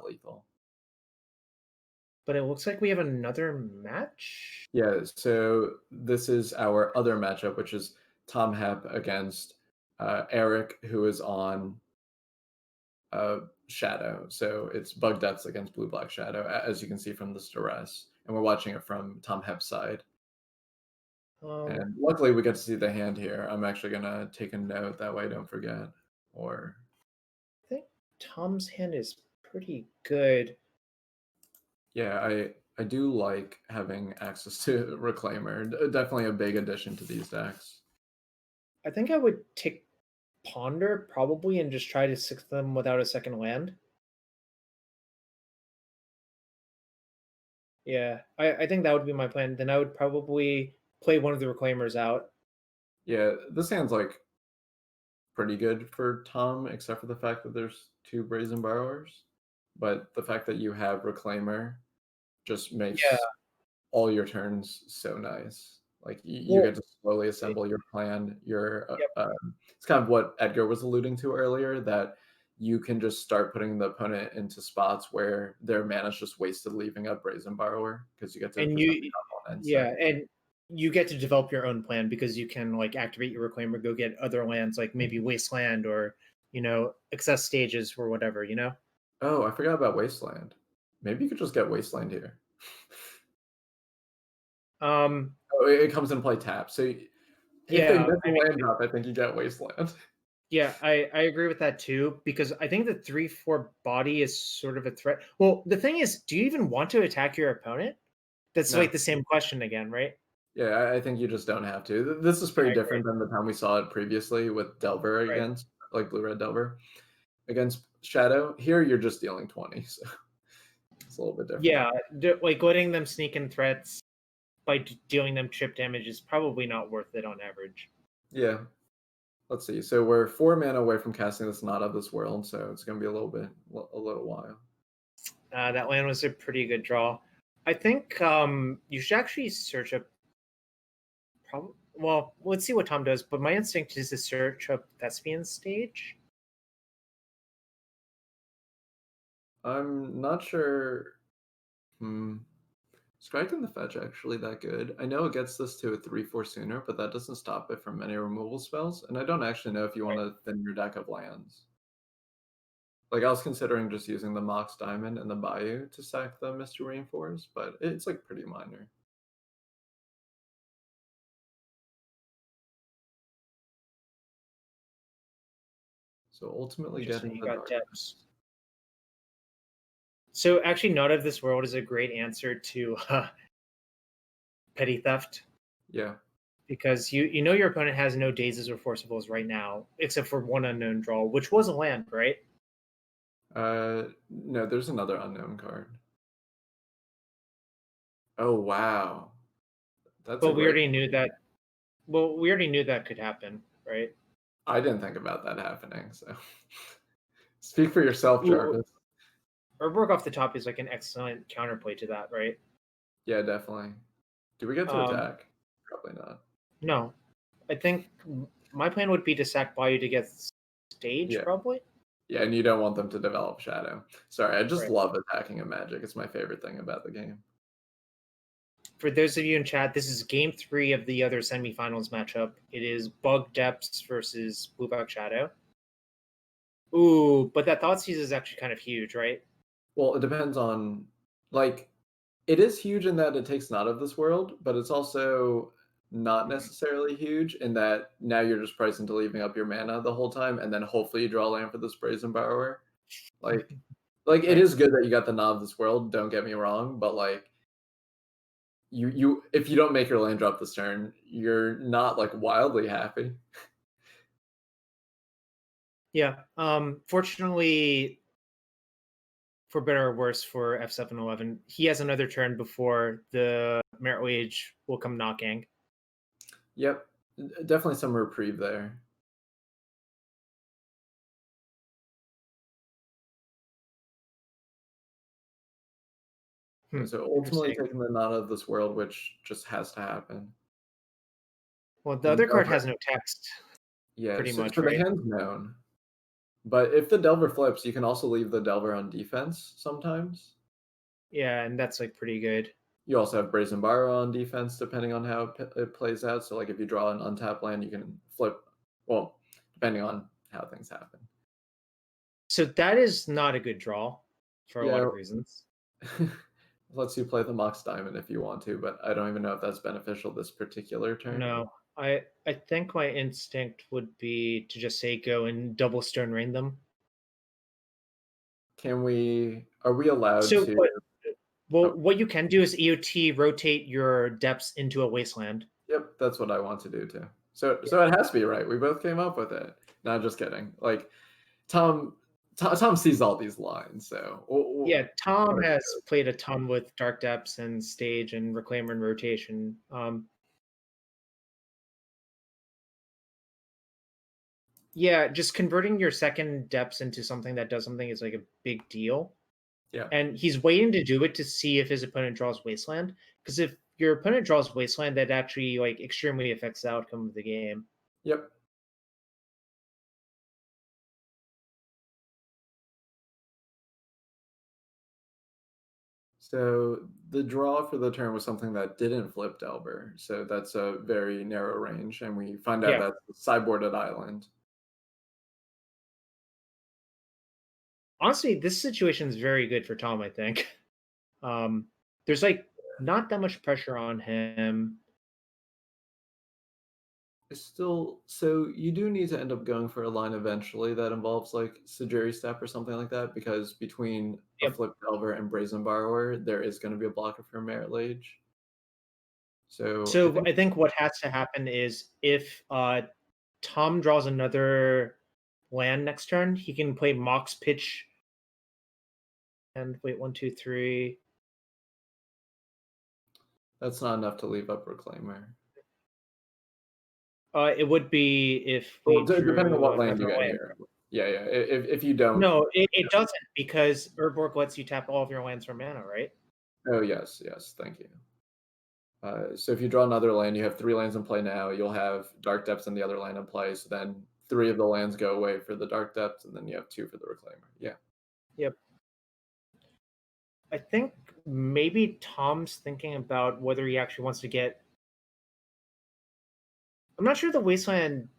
lethal. But it looks like we have another match. Yeah, so this is our other matchup, which is Tom Hep against Eric, who is on Shadow. So it's Bug Depths against Blue Black Shadow, as you can see from this duress. And we're watching it from Tom Hep's side. And luckily we get to see the hand here. I'm actually going to take a note, that way I don't forget. Or I think Tom's hand is pretty good. yeah, I do like having access to Reclaimer. Definitely a big addition to these decks. I think I would take Ponder probably and just try to six them without a second land. Yeah, I think that would be my plan. Then I would probably play one of the Reclaimers out. Yeah, this hand's like pretty good for Tom, except for the fact that there's 2 Brazen Borrowers. But the fact that you have Reclaimer just makes Yeah. all your turns so nice. Like you Well, get to slowly assemble your plan. yep. It's kind of what Edgar was alluding to earlier, that you can just start putting the opponent into spots where their mana's just wasted leaving up Brazen Borrower, because you get to And present you, the opponent. yeah, and you get to develop your own plan because you can like activate your Reclaimer, go get other lands like maybe Wasteland or access stages or whatever. Oh, I forgot about Wasteland. Maybe you could just get Wasteland here. Oh, it comes in play tap. So if they Yeah, miss a land drop, I think you get Wasteland. yeah, I agree with that too, because I think the 3/4 body is sort of a threat. Well, the thing is, do you even want to attack your opponent? That's No. like the same question again, right? Yeah, I think you just don't have to. This is pretty I agree. different than the time we saw it previously with Delver Right. against, like Blue-Red Delver against Shadow. Here, you're just dealing 20, so it's a little bit different. Yeah, like letting them sneak in threats by dealing them chip damage is probably not worth it on average. Yeah. Let's see. So we're 4 mana away from casting this Not of This World, so it's going to be a little while. That land was a pretty good draw. I think you should actually search up. Well, let's see what Tom does. But my instinct is to search up Thespian stage. I'm not sure. Striking the Fetch actually that good. I know it gets this to a 3/4 sooner, but that doesn't stop it from many removal spells. And I don't actually know if you want to thin your deck of lands. Like, I was considering just using the Mox Diamond and the Bayou to sack the Misty Rainforest, but it's like pretty minor. So ultimately getting You the got Dark. depths. So actually, Not of This World is a great answer to Petty Theft. Yeah. Because you know your opponent has no dazes or forcibles right now, except for one unknown draw, which was a land, right? No, there's another unknown card. Oh wow. But we already knew that. Well, we already knew that could happen, right? I didn't think about that happening, so speak for yourself, Jarvis. Urborg off the top is like an excellent counterplay to that, right? Yeah, definitely. Do we get to attack? Probably not. No. I think my plan would be to sack Bayou to get stage, probably. Yeah, and you don't want them to develop Shadow. Sorry, I just love attacking a Magic. It's my favorite thing about the game. For those of you in chat, this is game 3 of the other semifinals matchup. It is Bug Depths versus Blue Black Shadow. Ooh, but that Thoughtseize is actually kind of huge, right? Well, it depends on, like, it is huge in that it takes Not of This World, but it's also not necessarily huge in that now you're just priced into leaving up your mana the whole time, and then hopefully you draw land for this Brazen Borrower. Like it is good that you got the Not of This World, don't get me wrong, but like you if you don't make your land drop this turn, you're not like wildly happy. Yeah. Fortunately, for better or worse for F711, he has another turn before the Merit Wage will come knocking. Yep. Definitely some reprieve there. So ultimately taking the Not of This World, which just has to happen. Well, the other card has no text. Yeah, pretty much, so right? the hand's known. But if the Delver flips, you can also leave the Delver on defense sometimes. Yeah, and that's like pretty good. You also have Brazen Borrow on defense, depending on how it plays out. So, like, if you draw an untapped land, you can flip. Well, depending on how things happen. So that is not a good draw for a lot Yeah, of reasons. lets you play the Mox Diamond if you want to, but I don't even know if that's beneficial this particular turn. No, I think my instinct would be to just say go and double stone rain them. Can we? Are we allowed So, to? but well, Oh, what you can do is EOT rotate your depths into a wasteland. yep, that's what I want to do too. So, Yeah. so it has to be right. We both came up with it. No, just kidding. Like Tom, Tom sees all these lines, so Yeah, Tom whatever. has played a ton with Dark Depths and Stage and Reclaimer and Rotation. Yeah, just converting your second depths into something that does something is like a big deal. Yeah. And he's waiting to do it to see if his opponent draws Wasteland. Because if your opponent draws Wasteland, that actually like extremely affects the outcome of the game. Yep. So the draw for the turn was something that didn't flip Delver. So that's a very narrow range, and we find out Yeah. that's the sideboarded island. Honestly, this situation is very good for Tom, I think. There's like not that much pressure on him. It's still so you do need to end up going for a line eventually that involves like Sajiri Step or something like that, because between a Yep. flip Delver and Brazen Borrower, there is going to be a blocker for Merit Lage. So I So think I think what has to happen is if Tom draws another land next turn, he can play Mox Pitch and wait 1, 2, 3. that's not enough to leave up Reclaimer. It would be if Well, we depending on drew what land you another get land. here. Yeah, yeah. If you don't, No, it doesn't because Urborg lets you tap all of your lands for mana, right? oh yes, yes, thank you. So if you draw another land, you have 3 lands in play now. You'll have Dark Depths in the other land in play. So then 3 of the lands go away for the Dark Depths, and then you have 2 for the Reclaimer. Yeah. Yep. I think maybe Tom's thinking about whether he actually wants to get. I'm not sure the Wasteland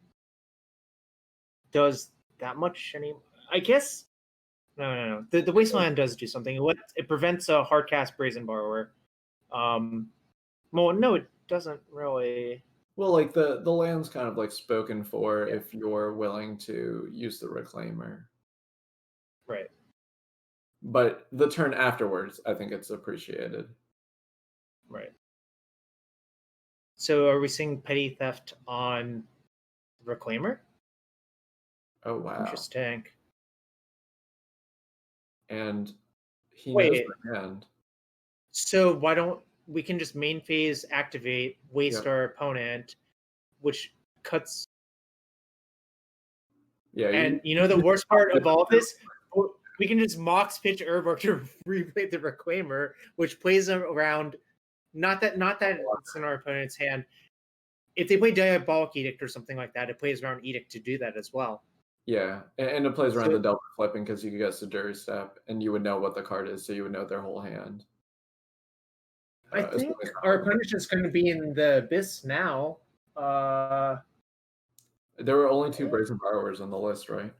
does that much anymore. I guess no. The Wasteland does do something. It prevents a hard cast Brazen Borrower. Well, no, it doesn't really. Well, like the land's kind of like spoken for Yeah, if you're willing to use the Reclaimer. right. But the turn afterwards, I think it's appreciated. Right. So are we seeing petty theft on Reclaimer? Oh wow. Interesting. And he knows Wait, the hand. so why don't we can just main phase activate, waste Yep. our opponent, which cuts. Yeah, And you know the you worst part of all of this, we can just Mox pitch Urborg to replay the Reclaimer, which plays around. Not that it's in our opponent's hand. If they play Diabolic Edict or something like that, it plays around Edict to do that as well. yeah, and it plays around So the Delta flipping because you could get Sajiri Step, and you would know what the card is, so you would know their whole hand. I Assuming think it's not our like opponent's just going to be in the abyss now. there were only 2 Brazen Borrowers on the list, right?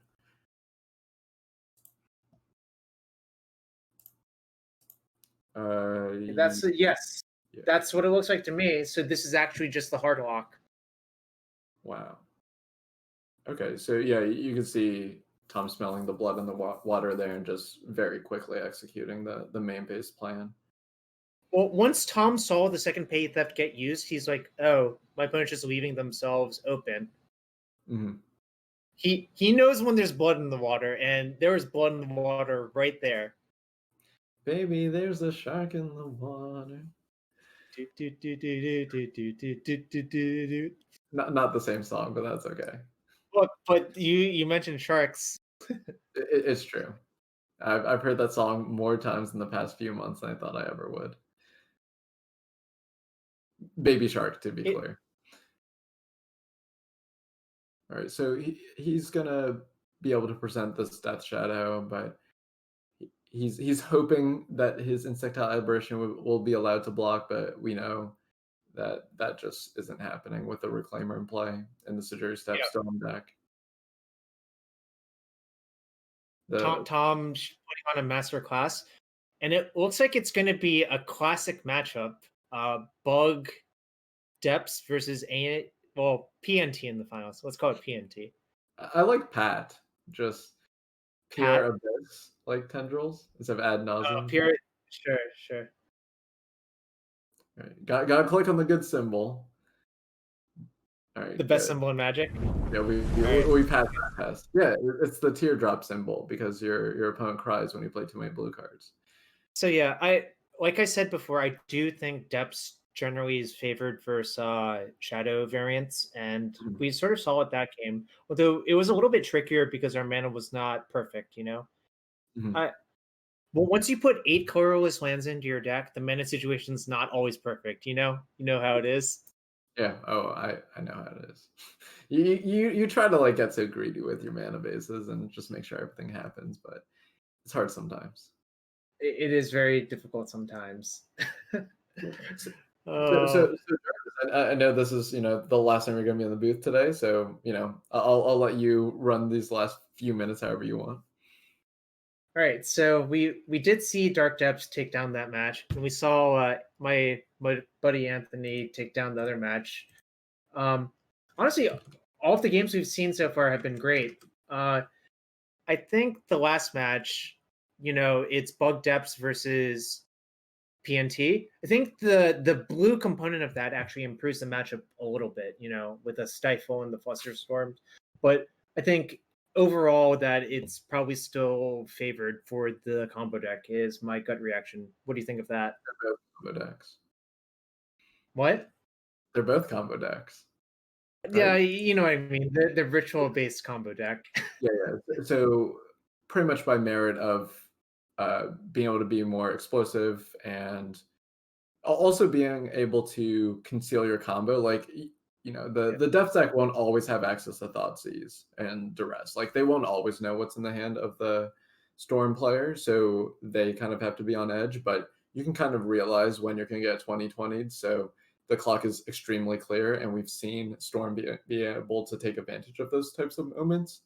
That's yes. Yeah. That's what it looks like to me. So this is actually just the hard lock. Wow. Okay, so yeah, you can see Tom smelling the blood in the water there and just very quickly executing the main base plan. Well, once Tom saw the second pay theft get used, he's like, "Oh, my opponent's just leaving themselves open." Mhm. He knows when there's blood in the water, and there was blood in the water right there. Baby, there's a shark in the water. Not the same song, but that's okay. But you mentioned sharks. It's true. I've heard that song more times in the past few months than I thought I ever would. Baby Shark, to be It clear. All right, so he's gonna be able to present this Death Shadow, but he's hoping that his Insectile Aberration will be allowed to block, but we know that that just isn't happening with the Reclaimer in play and the Sejiri Step Yeah. still on deck. The Tom putting on a master class, and it looks like it's going to be a classic matchup. Bug Depths versus PNT in the finals. Let's call it PNT. I like Pat, just pure Pat, abyss like tendrils instead of ad nauseum. pure. Sure, sure. Right. Gotta click on the good symbol. All The right, best good. symbol in Magic. Yeah, All right. we passed that test. Yeah, it's the teardrop symbol because your opponent cries when you play too many blue cards. So yeah, like I said before, I do think Depths generally is favored versus Shadow variants, and Mhm. we sort of saw it that game. Although it was a little bit trickier because our mana was not perfect. Mhm. I Well, once you put 8 colorless lands into your deck, the mana situation's not always perfect. You know how it is. Yeah. Oh, I know how it is. You try to like get so greedy with your mana bases and just make sure everything happens, but it's hard sometimes. It is very difficult sometimes. So, Oh, I know this is the last time you're gonna be in the booth today, so I'll let you run these last few minutes however you want. all right. So we did see Dark Depths take down that match, and we saw my buddy Anthony take down the other match. Um, Honestly, all of the games we've seen so far have been great. I think the last match, it's Bug Depths versus PNT. I think the blue component of that actually improves the matchup a little bit, with a Stifle and the Fluster Storm. But I think overall that it's probably still favored for the combo deck is my gut reaction. What do you think of that? They're both combo decks. What? They're both combo decks, Yeah, right? you know what I mean. The ritual based combo deck. Yeah, yeah. So pretty much by merit of being able to be more explosive and also being able to conceal your combo, like Yeah. the depth deck won't always have access to Thoughtseize and Duress. Like they won't always know what's in the hand of the Storm player, so they kind of have to be on edge. But you can kind of realize when you're going to get 20/20'd. So the clock is extremely clear, and we've seen Storm be able to take advantage of those types of moments.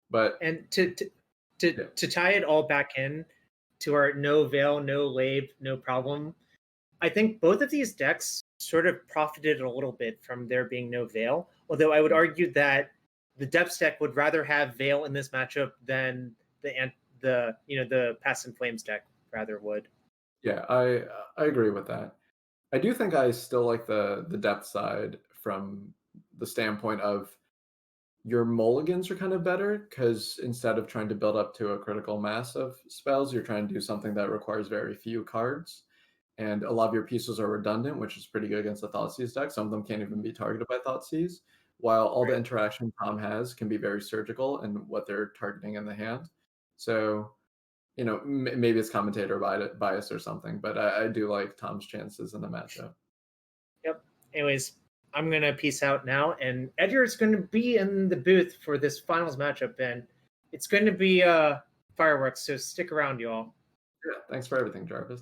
But And to yeah, to tie it all back in to our no veil, no lave, no problem. I think both of these decks sort of profited a little bit from there being no veil. Although I would argue that the depths deck would rather have veil in this matchup than the Past in Flames deck rather would. yeah, I agree with that. I do think I still like the depth side from the standpoint of your mulligans are kind of better because instead of trying to build up to a critical mass of spells, you're trying to do something that requires very few cards. And a lot of your pieces are redundant, which is pretty good against the Thoughtseize deck. Some of them can't even be targeted by Thoughtseize, while all the Right. interaction Tom has can be very surgical in what they're targeting in the hand. So, maybe it's commentator bias or something, but I do like Tom's chances in the matchup. Yep. Anyways, I'm gonna peace out now, and Edgar's gonna be in the booth for this finals matchup, and it's going to be fireworks. So stick around, y'all. Yeah, thanks for everything, Jarvis.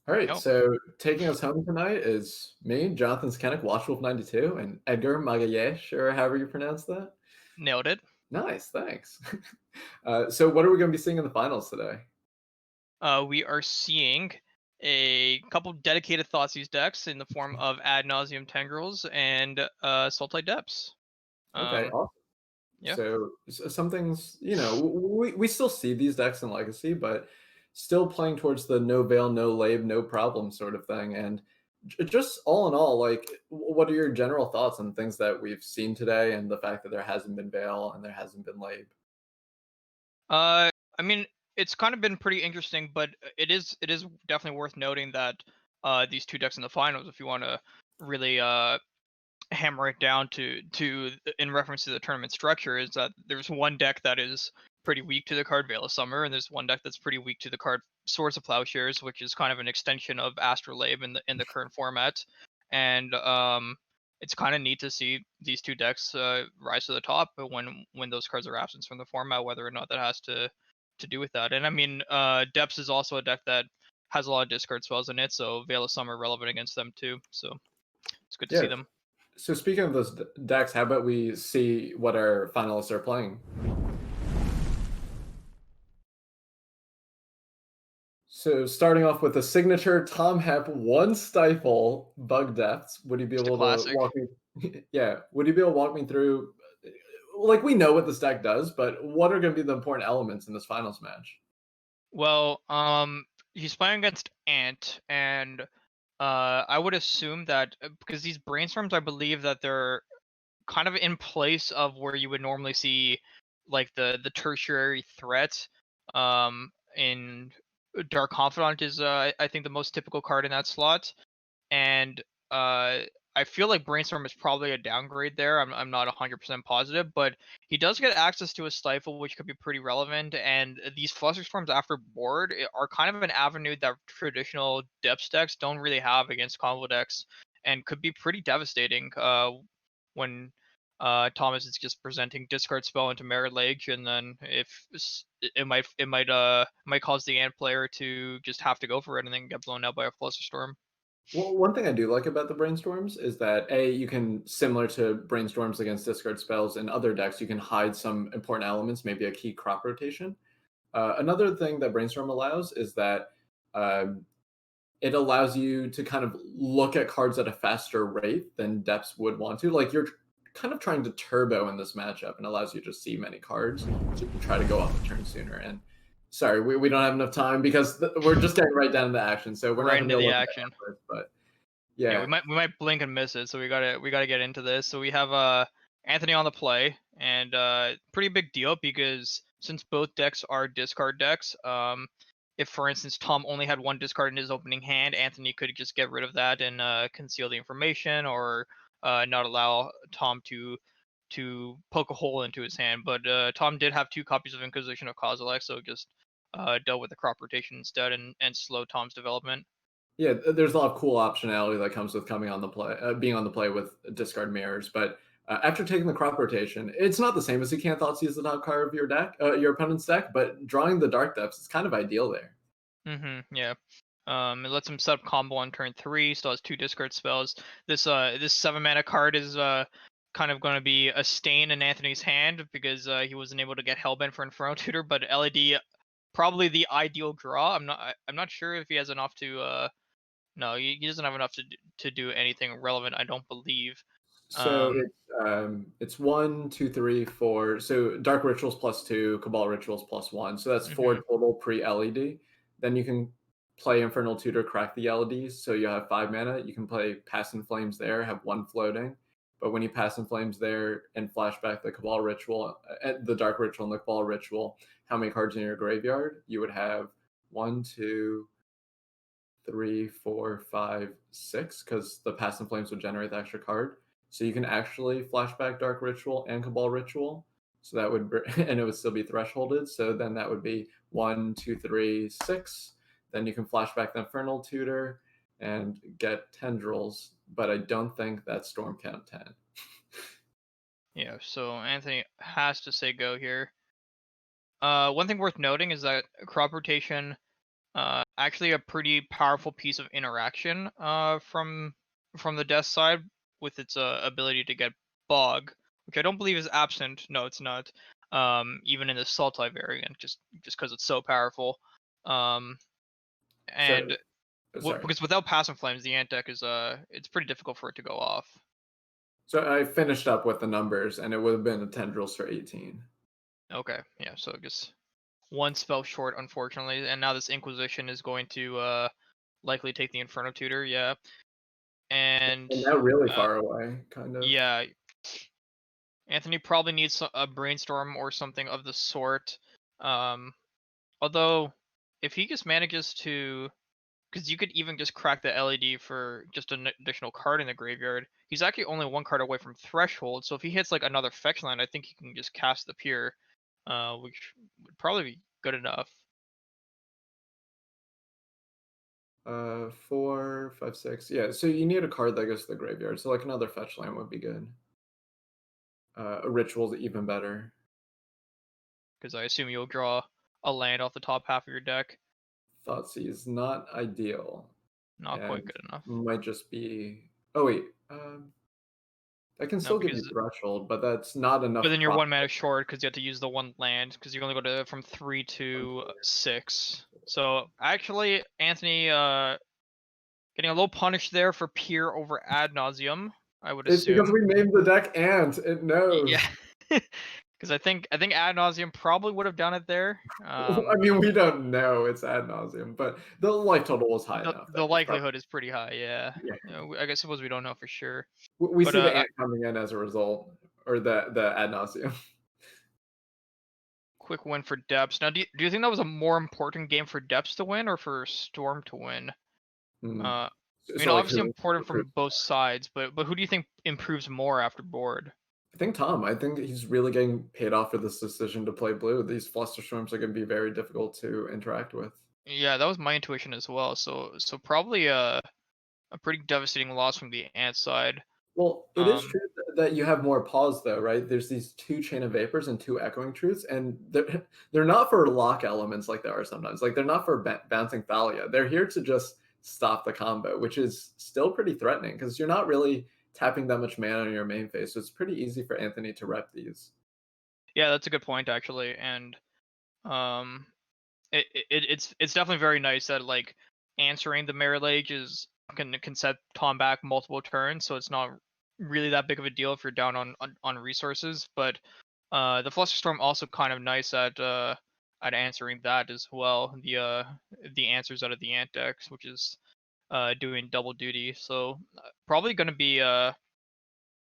All right, Yep, so taking us home tonight is me, Jonathan Skennick, Watchwolf92, and Edgar Magayesh, or however you pronounce that. nailed it. Nice, thanks. So what are we going to be seeing in the finals today? We are seeing a couple dedicated Thoughtseize decks in the form of Ad Nauseam Tendrils and Sultai Depths. Okay, Um, awesome. yeah. So some things, we still see these decks in Legacy, but still playing towards the no veil, no lab, no problem sort of thing. And just all in all, like, what are your general thoughts on things that we've seen today and the fact that there hasn't been veil and there hasn't been lab? I mean, it's kind of been pretty interesting, but it is definitely worth noting that these two decks in the finals, if you want to really hammer it down to in reference to the tournament structure, is that there's one deck that is pretty weak to the card Veil of Summer, and there's one deck that's pretty weak to the card Swords of Plowshares, which is kind of an extension of Astrolabe in the current format. And it's kind of neat to see these two decks rise to the top when those cards are absent from the format, whether or not that has to do with that. And I mean, Depths is also a deck that has a lot of discard spells in it, so Veil of Summer relevant against them too. So it's good to see Yeah. them. So speaking of those decks, how about we see what our finalists are playing? So starting off with a signature Tom Hep one stifle bug deaths. Would you be Just a able to classic. walk me? Yeah, would you be able to walk me through? Like we know what this deck does, but what are going to be the important elements in this finals match? Well, he's playing against Ant, and I would assume that because these brainstorms, I believe that they're kind of in place of where you would normally see like the tertiary threat. In Dark Confidant is I think the most typical card in that slot, and uh, I feel like Brainstorm is probably a downgrade there. I'm not 100% positive, but he does get access to a Stifle, which could be pretty relevant. And these Fluster Storms after board are kind of an avenue that traditional depth decks don't really have against combo decks, and could be pretty devastating. When Thomas is just presenting discard spell into Merit Lake, and then if it might cause the Ant player to just have to go for it and then get blown out by a Fluster Storm. Well, one thing I do like about the brainstorms is that you can, similar to brainstorms against discard spells in other decks, you can hide some important elements, maybe a key crop rotation. Another thing that brainstorm allows is that um, it allows you to kind of look at cards at a faster rate than depths would want to. Like you're kind of trying to turbo in this matchup and allows you to see many cards so you can try to go off the turn sooner. And sorry, we don't have enough time because we're just getting right down to the action. So we're not Right going to into be the able to look at action. the first, but Yeah, yeah. we might blink and miss it, so we gotta get into this. So we have Anthony on the play, and pretty big deal because since both decks are discard decks, if for instance Tom only had one discard in his opening hand, Anthony could just get rid of that and conceal the information, or not allow Tom to poke a hole into his hand. But Tom did have two copies of Inquisition of Kozilek, so just dealt with the crop rotation instead and slow Tom's development. Yeah, there's a lot of cool optionality that comes with coming on the play, being on the play with discard mirrors. But after taking the crop rotation, it's not the same as you can't thought use the top card of your deck, your opponent's deck. But drawing the dark depths is kind of ideal there. Yeah. It lets him set up combo on turn 3, still has 2 discard spells. This 7 mana card is kind of gonna be a stain in Anthony's hand because he wasn't able to get Hellbent for Inferno Tutor, but LED probably the ideal draw. I'm not sure if he has enough to no, he doesn't have enough to do anything relevant, I don't believe. So Um it's 1, 2, 3, 4. So dark rituals +2, cabal rituals +1. So that's four mhm. total pre LED. Then you can play infernal tutor, crack the LEDs. So you have 5 mana. You can play pass in flames there, have one floating. But when you pass in flames there and flashback the cabal ritual, the dark ritual and the cabal ritual, how many cards in your graveyard? You would have one, two, three, four, five, six, because the Past in Flames would generate the extra card. So you can actually flashback Dark Ritual and Cabal Ritual. So that would, and it would still be thresholded. So then that would be one, two, three, six. Then you can flashback the Infernal Tutor and get Tendrils. But I don't think that's Storm Count 10. Yeah, so Anthony has to say go here. One thing worth noting is that crop rotation actually a pretty powerful piece of interaction from the death side with its ability to get bog, which I don't believe is absent. No, it's not. Even in the Sultai variant, just because it's so powerful. Um, So, and sorry. because without passive flames, the ant deck is it's pretty difficult for it to go off. So I finished up with the numbers, and it would have been a tendrils for 18. Okay, yeah. So I guess one spell short, unfortunately, and now this Inquisition is going to likely take the Inferno Tutor. Yeah, and And now really uh, far away, kind of. yeah, Anthony probably needs a brainstorm or something of the sort. Um, although, if he just manages to, because you could even just crack the LED for just an additional card in the graveyard. He's actually only one card away from Threshold, so if he hits like another fetch line, I think he can just cast the Pier, which would probably be good enough. 4, 5, 6. Yeah, so you need a card that goes to the graveyard. So like another fetch land would be good. A ritual's even better. Because I assume you'll draw a land off the top half of your deck. Thoughtseize not ideal, Not quite and good enough. might just be. Oh wait, that can No, still give you because threshold, but that's not but enough then you're profit. one mana short because you have to use the one land because you can only go to from 3 to 6. So actually, Anthony, getting a little punished there for Pier over ad nauseum, I would It's because assume. we named the deck Ant. It Yeah, knows. because I think ad nauseum probably would have done it there. I mean, we don't know it's ad nauseum, but the life total was high enough that The he's probably. likelihood is pretty high. Yeah, Yeah. I guess suppose we don't know for sure. We But see the ant coming in as a result, or the ad nauseum. quick win for Depths. Now, do you think that was a more important game for Depths to win or for Storm to win? Hmm. I mean, So like obviously who important improves from both more? sides, but who do you think improves more after board? I think Tom. I think he's really getting paid off for this decision to play blue. These flusterstorms are going to be very difficult to interact with. Yeah, that was my intuition as well. So probably a pretty devastating loss from the Ant side. Well, it is Um, true that you have more pause, though, right? There's these two chain of vapors and two echoing truths, and they're not for lock elements like they are sometimes. Like they're not for bouncing Thalia. They're here to just stop the combo, which is still pretty threatening because you're not really tapping that much mana on your main phase, so it's pretty easy for Anthony to rep these. yeah, that's a good point actually, and um, it's definitely very nice that like answering the Mirror Lage is can set Tom back multiple turns, so it's not really that big of a deal if you're down on resources. But the Flusterstorm also kind of nice at answering that as well. The answers out of the Ant decks, which is doing double duty. So probably going to be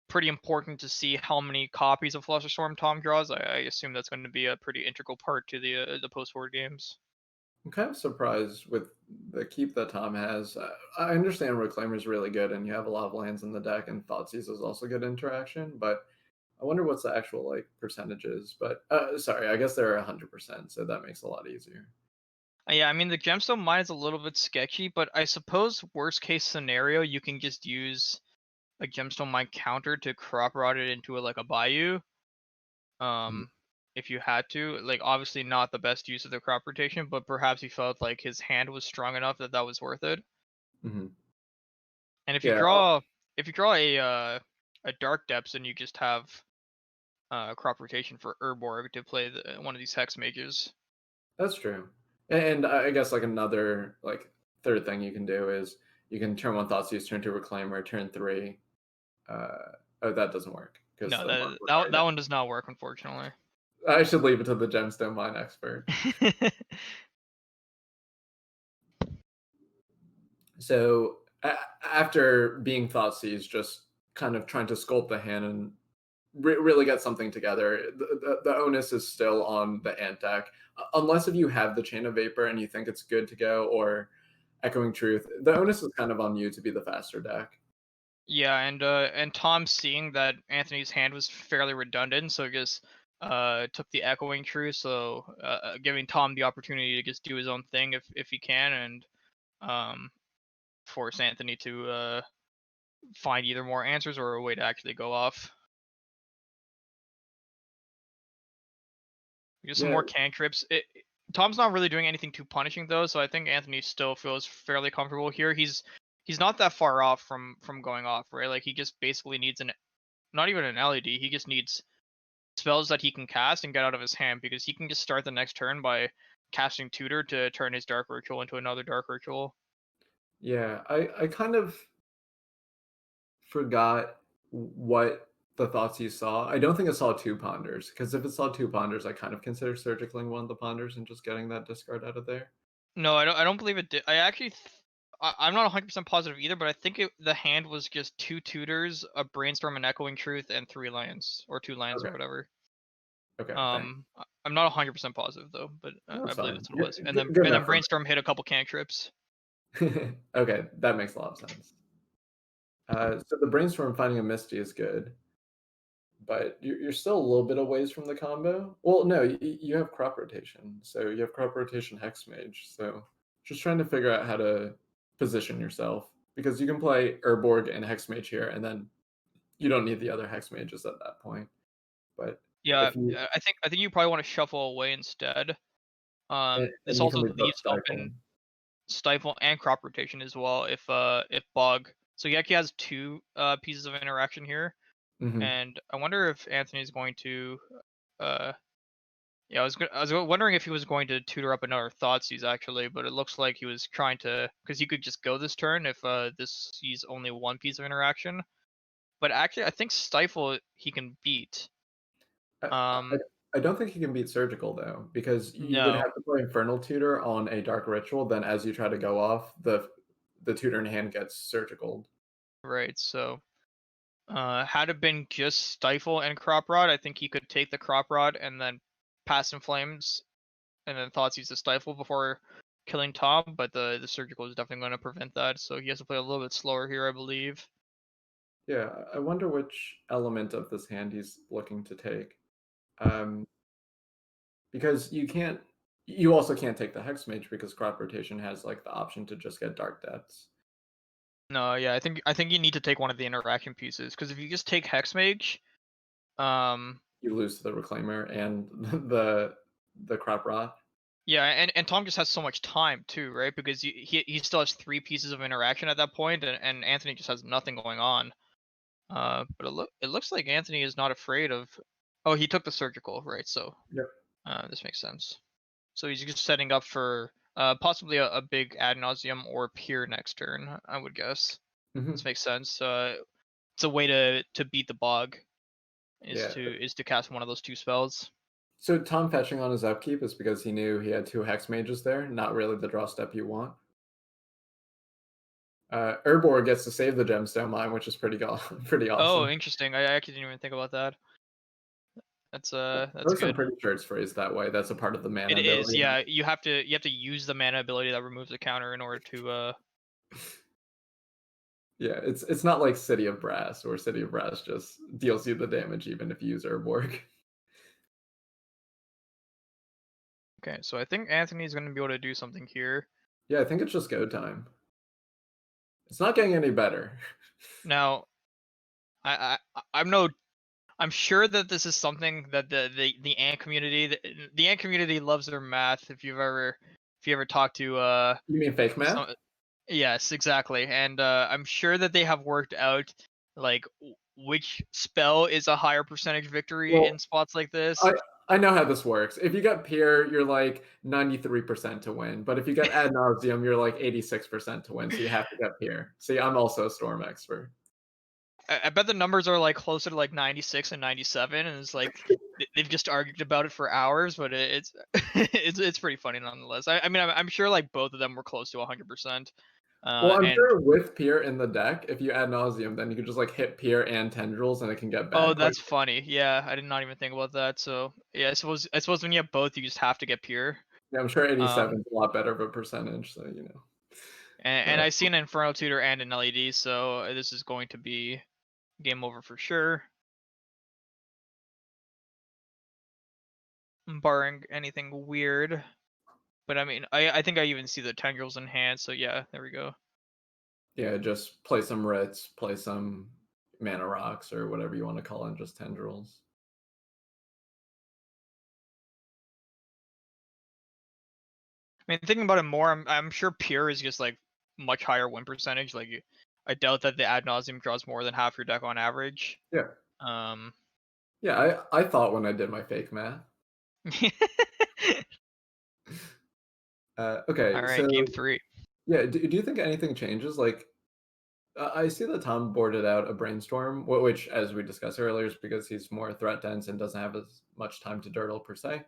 pretty important to see how many copies of Flusterstorm Tom draws. I assume that's going to be a pretty integral part to the post board games. I'm kind of surprised with the keep that Tom has. I understand Reclaimer is really good, and you have a lot of lands in the deck, and Thoughtseize is also good interaction, but I wonder what's the actual like percentages. But sorry, I guess they're 100%, so that makes it a lot easier. Yeah, I mean the gemstone mine is a little bit sketchy, but I suppose worst case scenario you can just use a gemstone mine counter to crop rot it into like a bayou. Mhm. Um, if you had to, like obviously not the best use of the crop rotation, but perhaps he felt like his hand was strong enough that that was worth it. Mhm. And Yeah, if you draw a dark depths, then you just have crop rotation for Urborg to play one of these hex mages. that's true. And I guess like another like third thing you can do is you can turn one Thoughtseize, turn two Reclaimer, turn three. Oh, that doesn't work because No, the mark was that already down. one does not work, unfortunately. I should leave it to the gemstone mine expert. So after being Thoughtseize, just kind of trying to sculpt the hand and really get something together. The onus is still on the ant deck, unless if you have the chain of vapor and you think it's good to go, or echoing truth. The onus is kind of on you to be the faster deck. Yeah, and Tom seeing that Anthony's hand was fairly redundant, so just took the echoing true, so giving Tom the opportunity to just do his own thing if he can, and um force Anthony to find either more answers or a way to actually go off. Just some Yeah, more cantrips. Tom's not really doing anything too punishing though, so I think Anthony still feels fairly comfortable here. He's not that far off from going off, right? Like he just basically needs an not even an LED. He just needs spells that he can cast and get out of his hand because he can just start the next turn by casting Tutor to turn his Dark Ritual into another Dark Ritual. Yeah, I kind of forgot what the thoughts you saw. I don't think it saw two ponders, because if it saw two ponders, I kind of consider surgicling one of the ponders and just getting that discard out of there. No, I don't believe it did. I actually I'm not 100% positive either, but I think the hand was just two Tutors, a Brainstorm, an Echoing Truth, and three lands or two lands or Okay. whatever. Okay. Thanks. I'm not 100% positive though, but No, I that's believe fine. that's what it was. And Good then enough for Brainstorm hit a couple cantrips. me. Okay, that makes a lot of sense. So the brainstorm finding a Misty is good, but you're still a little bit away from the combo. Well, no, you have crop rotation, so you have crop rotation Hex Mage. So just trying to figure out how to position yourself, because you can play Urborg and Hex Mage here, and then you don't need the other Hex Mages at that point. But Yeah, if you I think you probably want to shuffle away instead. This and you can also leave up leaves Stifle. open Stifle and Crop Rotation as well if Bog. So he actually has two pieces of interaction here, Hmm. and I wonder if Anthony's going to uh yeah, I was wondering if he was going to tutor up another Thoughtseize actually, but it looks like he was trying to because he could just go this turn if this sees only one piece of interaction. But actually, I think Stifle he can beat. I, I, Um, I don't think he can beat Surgical though, because you would no, have to play Infernal Tutor on a Dark Ritual. Then, as you try to go off, the tutor in hand gets Surgical. right. So, had it been just Stifle and Crop Rod, I think he could take the Crop Rod and then pass in Flames, and then Thoughtseize the Stifle before killing Tom. But the Surgical is definitely going to prevent that, so he has to play a little bit slower here, I believe. Yeah, I wonder which element of this hand he's looking to take. Um, because you also can't take the Hex Mage, because Crop Rotation has like the option to just get Dark Depths. No, yeah, I think you need to take one of the interaction pieces because if you just take Hex Mage, um, You lose to the Reclaimer and the Crop Rot. yeah, and Tom just has so much time too, right? Because he still has three pieces of interaction at that point, and Anthony just has nothing going on. But it looks like Anthony is not afraid of. Oh, he took the surgical, right? So Yep. this makes sense. So he's just setting up for possibly a big ad nauseum or peer next turn, I would guess. This Hmm. makes sense. It's a way to beat the bog Yeah. is to cast one of those two spells. So Tom fetching on his upkeep is because he knew he had two Hex Mages there, not really the draw step you want. Urborg gets to save the Gemstone Mine, which is pretty Oh, awesome. interesting. I actually didn't even think about that. That's Most I'm good. pretty sure it's phrased that way. That's a part of the It mana is, ability. yeah. You have to use the mana ability that removes the counter in order to Yeah, it's not like City of Brass, or City of Brass just deals you the damage even if you use Urborg. Okay, so I think Anthony's gonna be able to do something here. Yeah, I think it's just go time. It's not getting any better. Now, I'm no I'm sure that this is something that the Ant community the Ant community loves their math. If you ever talk to You mean fake math? some yes, exactly. And I'm sure that they have worked out like which spell is a higher percentage victory Well, in spots like this. I I know how this works. If you get Peer, you're like 93% to win. But if you get Ad Nauseum, you're like 86% to win. So you have to get Peer. See, I'm also a Storm expert. I bet the numbers are like closer to like 96 and 97, and it's like they've just argued about it for hours, but it's it's pretty funny nonetheless. I mean, I'm sure like both of them were close to 100%. Well, I'm And sure with Peer in the deck, if you Ad Nauseum, then you can just like hit Peer and Tendrils, and it can get oh, bad quick. that's funny. Yeah, I did not even think about that. So yeah, I suppose when you have both, you just have to get pure. Yeah, I'm sure 87 Um, is a lot better of a percentage. So and I see an Inferno Tutor and an LED, so this is going to be game over for sure, barring anything weird. But I mean, I think I even see the tendrils in hand. So yeah, there we go. yeah, just play some Writs, play some Mana Rocks, or whatever you want to call it, just Tendrils. mean, thinking about it more, I'm sure pure is just like much higher win percentage. Like, I doubt that the ad nauseum draws more than half your deck on average. Yeah. Um, Yeah, I thought when I did my fake math. all Okay, right, so game three. yeah, do you think anything changes? Like, I see that Tom boarded out a brainstorm, which, as we discussed earlier, is because he's more threat dense and doesn't have as much time to dirtle per se.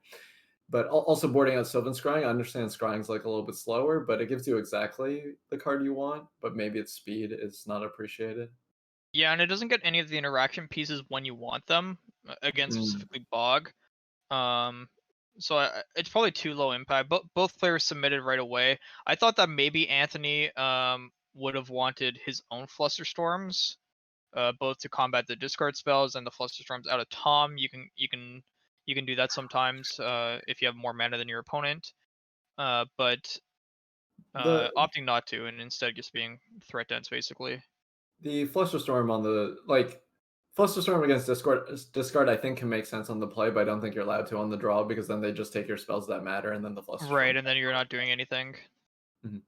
But also boarding out Sylvan Scrying, I understand Scrying's like a little bit slower, but it gives you exactly the card you want, but maybe its speed is not appreciated. Yeah, and it doesn't get any of the interaction pieces when you want them. Again, Mm. specifically Bog. Um, so it's probably too low impact. But both players submitted right away. I thought that maybe Anthony would have wanted his own Flusterstorms, both to combat the discard spells and the Flusterstorms out of Tom. You can do that sometimes if you have more mana than your opponent. But The opting not to and instead just being threat dense basically. the Flusterstorm on the like Flusterstorm against discard I think can make sense on the play, but I don't think you're allowed to on the draw because then they just take your spells that matter and then the Flusterstorm. Right, and then you're not doing anything. Mhm.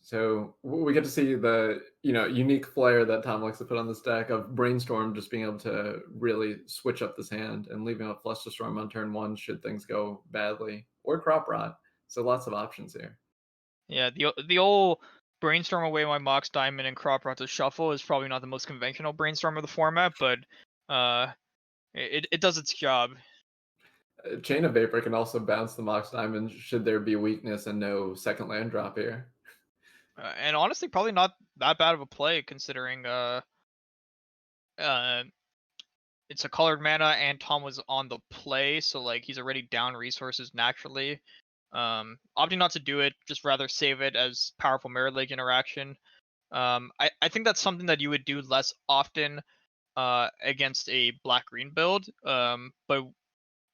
So we get to see the unique flair that Tom likes to put on this deck of Brainstorm just being able to really switch up this hand and leaving a Flusterstorm on turn one should things go badly or Crop Rot. So lots of options here. Yeah, the old brainstorm away my Mox Diamond and Crop Rot to shuffle is probably not the most conventional brainstorm of the format, but uh, it does its job. Chain of Vapor can also bounce the Mox Diamond should there be weakness and no second land drop here. And honestly, probably not that bad of a play considering uh it's a colored mana and Tom was on the play, so like he's already down resources naturally. Opting not to do it, just rather save it as powerful Mirror Lake interaction. I think that's something that you would do less often against a black green build. But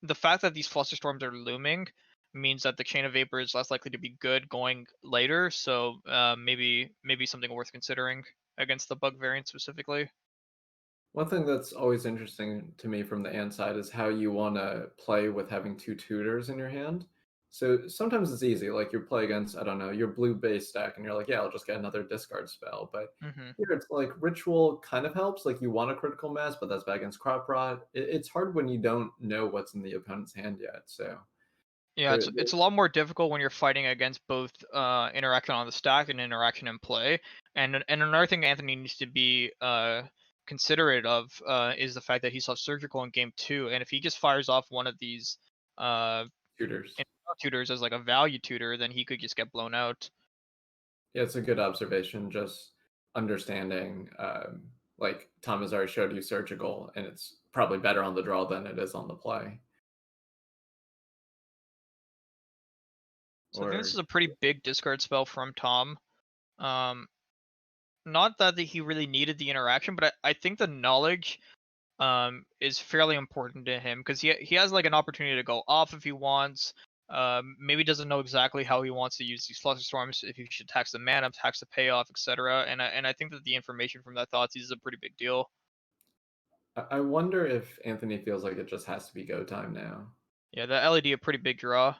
the fact that these Flusterstorms are looming means that the Chain of Vapor is less likely to be good going later. So maybe something worth considering against the bug variant specifically. One thing that's always interesting to me from the ant side is how you want to play with having two tutors in your hand. So sometimes it's easy, like you play against, I don't know, your blue base deck, and you're like, yeah, I'll just get another discard spell. But Hmm. here it's like ritual kind of helps, like you want a critical mass, but that's bad against crop rot. It's hard when you don't know what's in the opponent's hand yet. So Yeah, there, it's a lot more difficult when you're fighting against both interaction on the stack and interaction in play. And another thing Anthony needs to be considerate of is the fact that he saw surgical in game two, and if he just fires off one of these uh tutors. tutors as like a value tutor, then he could just get blown out. Yeah, it's a good observation. Just understanding, like Tom has already showed you surgical, and it's probably better on the draw than it is on the play. So I think this Or is a pretty big discard spell from Tom. Um, Not that he really needed the interaction, but I think the knowledge is fairly important to him because he has like an opportunity to go off if he wants. Maybe doesn't know exactly how he wants to use these fluster storms, if he should tax the mana, tax the payoff, etc. And I think that the information from that thoughts is a pretty big deal. I wonder if Anthony feels like it just has to be go time now. Yeah, the LED a pretty big draw.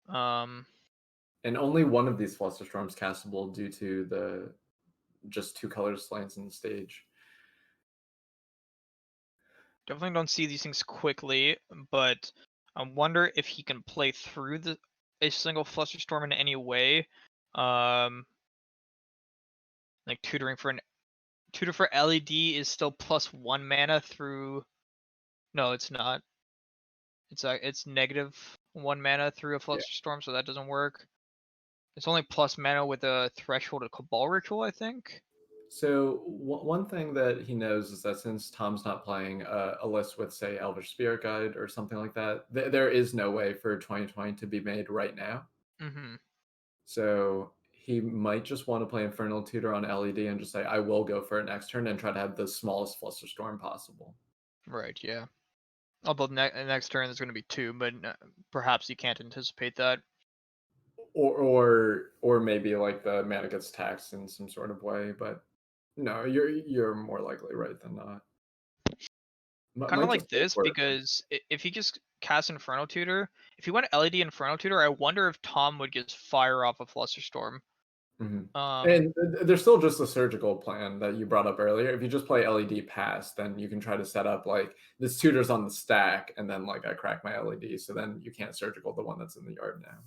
Um, And only one of these Flusterstorms castable due to the just two color slants in the stage. Definitely don't see these things quickly, but I wonder if he can play through a single Flusterstorm in any way. Um, like tutor for LED is still +1 mana through. No, it's not. It's -1 mana through a Yeah. Flusterstorm, so that doesn't work. It's only plus mana with a threshold of Cabal Ritual, I think. So one thing that he knows is that since Tom's not playing a list with, say, Elvish Spirit Guide or something like that, there is no way for 2020 to be made right now. Mm-hmm. So he might just want to play Infernal Tutor on LED and just say, I will go for it next turn and try to have the smallest Flusterstorm possible. Right, yeah. Although next turn there's going to be two, but perhaps you can't anticipate that. Or maybe like the mana gets taxed in some sort of way, but no, you're more likely right than not. kind of Might like just wait this for it. because if he just casts Inferno Tutor, if he went LED Inferno Tutor, I wonder if Tom would just fire off a Flusterstorm. Mhm. Um, And there's still just a surgical plan that you brought up earlier. If you just play LED pass, then you can try to set up like this tutor's on the stack, and then like I crack my LED, so then you can't surgical the one that's in the yard now.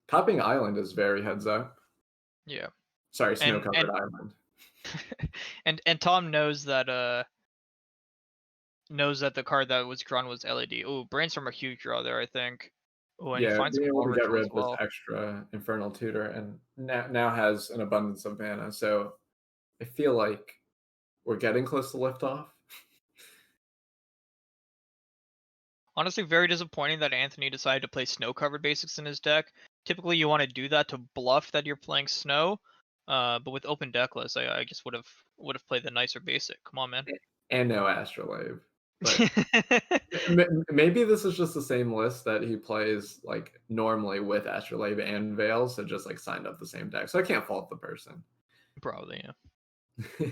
Topping Island is very heads up. yeah, Sorry, snow and covered island. and Tom knows that the card that was drawn was LED. Oh, Brainstorm a huge draw there, I think. Oh, and he Yeah, finds a being able Claw to get Ritual rid as of this well. extra Infernal Tutor and now has an abundance of mana. So I feel like we're getting close to liftoff. Honestly, very disappointing that Anthony decided to play snow-covered basics in his deck. Typically, you want to do that to bluff that you're playing snow, but with open deck lists, I just would have played the nicer basic. Come on, man. And no Astrolabe. But maybe this is just the same list that he plays like normally with Astrolabe and Veils, so just like signed up the same deck. So I can't fault the person. Probably, yeah.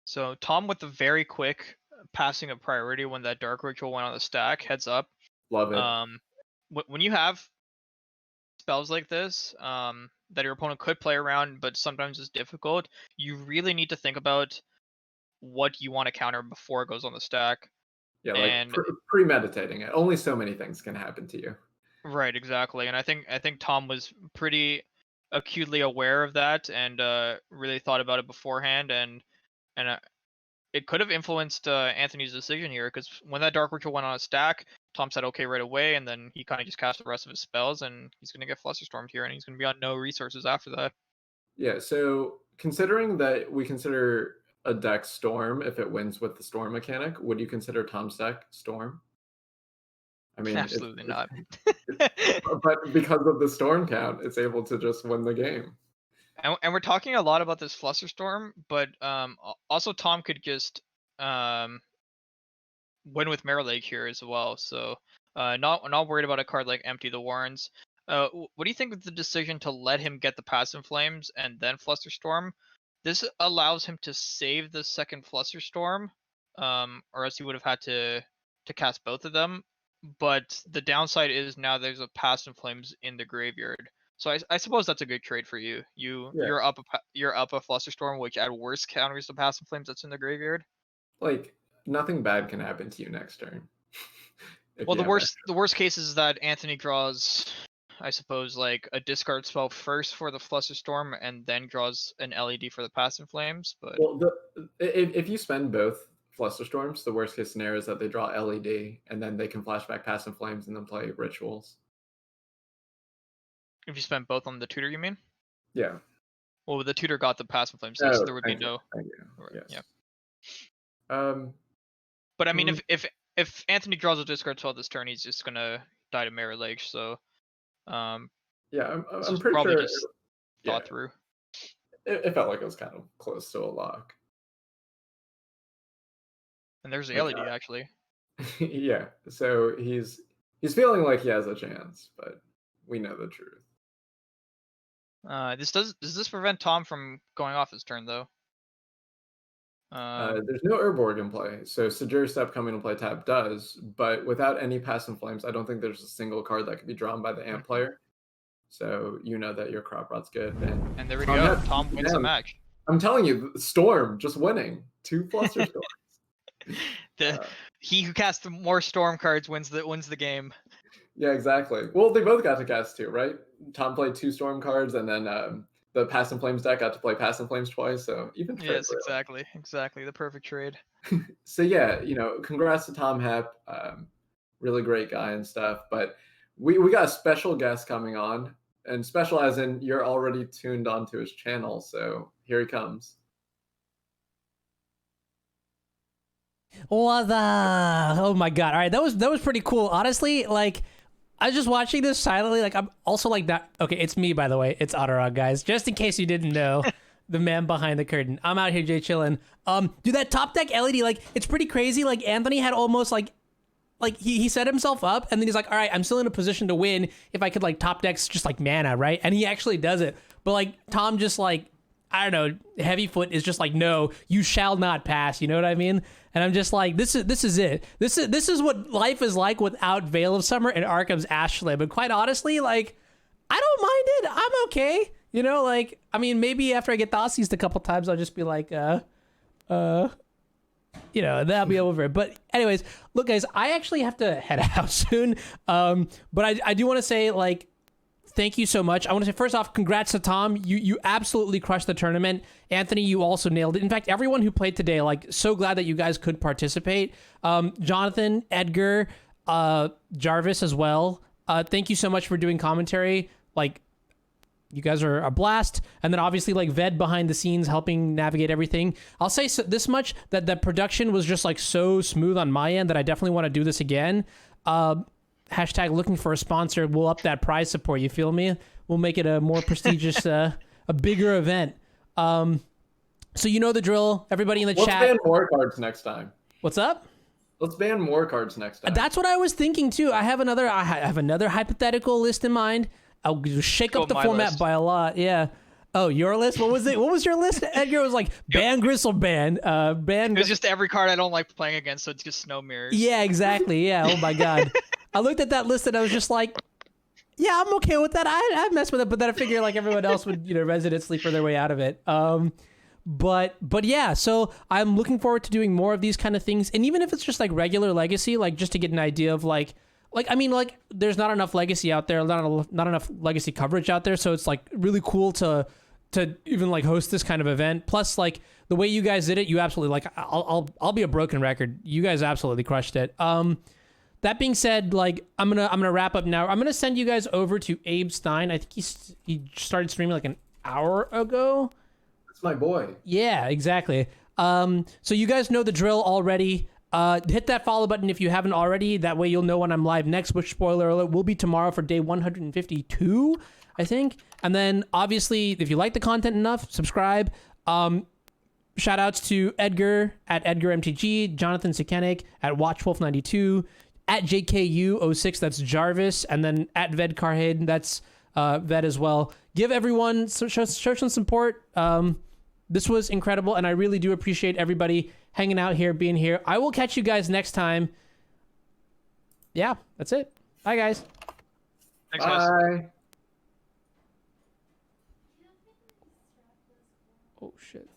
So Tom with the very quick passing of priority when that Dark Ritual went on the stack, heads up. Love it. When you have spells like this, that your opponent could play around, but sometimes is difficult, you really need to think about what you want to counter before it goes on the stack. Yeah, like And premeditating it. Only so many things can happen to you. right, exactly. And I think Tom was pretty acutely aware of that and really thought about it beforehand, and it could have influenced Anthony's decision here because when that Dark Ritual went on a stack, Tom said okay right away, and then he kind of just cast the rest of his spells, and he's gonna get Flusterstormed here, and he's gonna be on no resources after that. Yeah, so considering that we consider a deck Storm if it wins with the Storm mechanic, would you consider Tom's deck Storm? I mean, Absolutely not. but because of the Storm count, it's able to just win the game. And we're talking a lot about this Flusterstorm, but also Tom could just um, win with Mirror Lake here as well. So not worried about a card like Empty the Warrens. What do you think of the decision to let him get the Passive Flames and then Flusterstorm? This allows him to save the second Flusterstorm, or else he would have had to cast both of them. But the downside is now there's a Passive Flames in the graveyard. So I suppose that's a good trade for you. Yeah, You're up a Flusterstorm, which at worst counters the Passive Flames that's in the graveyard. like nothing bad can happen to you next turn. If Well, you the have worst case is that Anthony draws, I suppose, like a discard spell first for the Flusterstorm, and then draws an LED for the Passive Flames. But well, if you spend both Flusterstorms, the worst case scenario is that they draw LED and then they can flashback Passive Flames and then play Rituals. if you spend both on the tutor, you mean? Yeah. Well, the tutor got the Passive Flames, so Oh, there would be thank you. no. Thank you. Right, Yes. yeah. But I mean, Mm. if Anthony draws a discard spell this turn, he's just gonna die to Mirror Lake. So Yeah, this I'm was pretty probably sure. just Yeah, thought through. it felt like it was kind of close to a lock. And there's the Like, LED actually. yeah. So he's feeling like he has a chance, but we know the truth. Does this prevent Tom from going off his turn though? There's no Urborg in play, so Sajir Step coming to play tap does, but without any Passive Flames, I don't think there's a single card that could be drawn by the Amp player. So you know that your Crop Rot's good. And there we Tom go. Hep, Tom wins the man, match. I'm telling you, Storm just winning 2 Fluster Storms. He who casts the more Storm cards wins the game. Yeah, exactly. Well, they both got to cast 2, right? Tom played 2 Storm cards, and then the Passive Flames deck got to play Passive Flames twice. So even trade. Yes, exactly. The perfect trade. So yeah, congrats to Tom Hep, really great guy and stuff. But we got a special guest coming on, and special as in you're already tuned onto his channel. So here he comes. What the? Oh my god! All right, that was pretty cool. Honestly, like I was just watching this silently. Like I'm also like that. Okay, it's me by the way. It's Otterog, guys. Just in case you didn't know, the man behind the curtain. I'm out here, Jay, chilling. Dude, that top deck LED, like it's pretty crazy. Like Anthony had almost like like he set himself up, and then he's like, all right, I'm still in a position to win if I could like top decks just like mana, right? And he actually does it. But like Tom just like, I don't know, Heavyfoot is just like, no, you shall not pass. You know what I mean? And I'm just like, this is it. This is what life is like without Veil of Summer and Arkham's Ashland. But quite honestly, like, I don't mind it. I'm okay. You know, like, I mean, maybe after I get Thoughtsseized a couple times, I'll just be like, you know, that'll be over. But anyways, look, guys, I actually have to head out soon. But I do want to say, like, thank you so much. I want to say, first off, congrats to Tom. You absolutely crushed the tournament. Anthony, you also nailed it. In fact, everyone who played today, like, so glad that you guys could participate. Jonathan, Edgar, Jarvis as well. Thank you so much for doing commentary. Like, you guys are a blast. And then obviously like Ved behind the scenes helping navigate everything. I'll say this much, that the production was just like so smooth on my end that I definitely want to do this again. Hashtag looking for a sponsor. We'll up that prize support. You feel me? We'll make it a more prestigious, a bigger event. So you know the drill. Everybody in the chat. Let's ban more cards next time. What's up? Let's ban more cards next time. That's what I was thinking too. I have another hypothetical list in mind. I'll shake up the format by a lot. Yeah. Oh, your list? What was it? What was your list? Edgar was like ban Gristleband. Ban. It was just every card I don't like playing against, so it's just Snow Mirrors. Yeah, exactly. Yeah. Oh my God. I looked at that list and I was just like, yeah, I'm okay with that. I mess with it, but then I figure like everyone else would, you know, resident sleeper their way out of it. But yeah, so I'm looking forward to doing more of these kind of things, and even if it's just like regular Legacy, like just to get an idea of like I mean, like there's not enough Legacy out there, not enough Legacy coverage out there, so it's like really cool to even like host this kind of event. Plus, like the way you guys did it, you absolutely like. I'll be a broken record. You guys absolutely crushed it. That being said, like I'm gonna wrap up now. I'm gonna send you guys over to Abe Stein. I think he started streaming like an hour ago. That's my boy. Yeah, exactly. So you guys know the drill already. Hit that follow button if you haven't already. That way you'll know when I'm live next, which, spoiler alert, will be tomorrow for day 152, I think. And then obviously, if you like the content enough, subscribe. Shout outs to Edgar at EdgarMTG, Jonathan Sikanik at WatchWolf92, at JKU06, that's Jarvis, and then at VedCarhead, that's Ved as well. Give everyone, show some support. This was incredible, and I really do appreciate everybody hanging out here, being here. I will catch you guys next time. Yeah, that's it. Bye, guys. Thanks, guys. Bye. Oh, shit.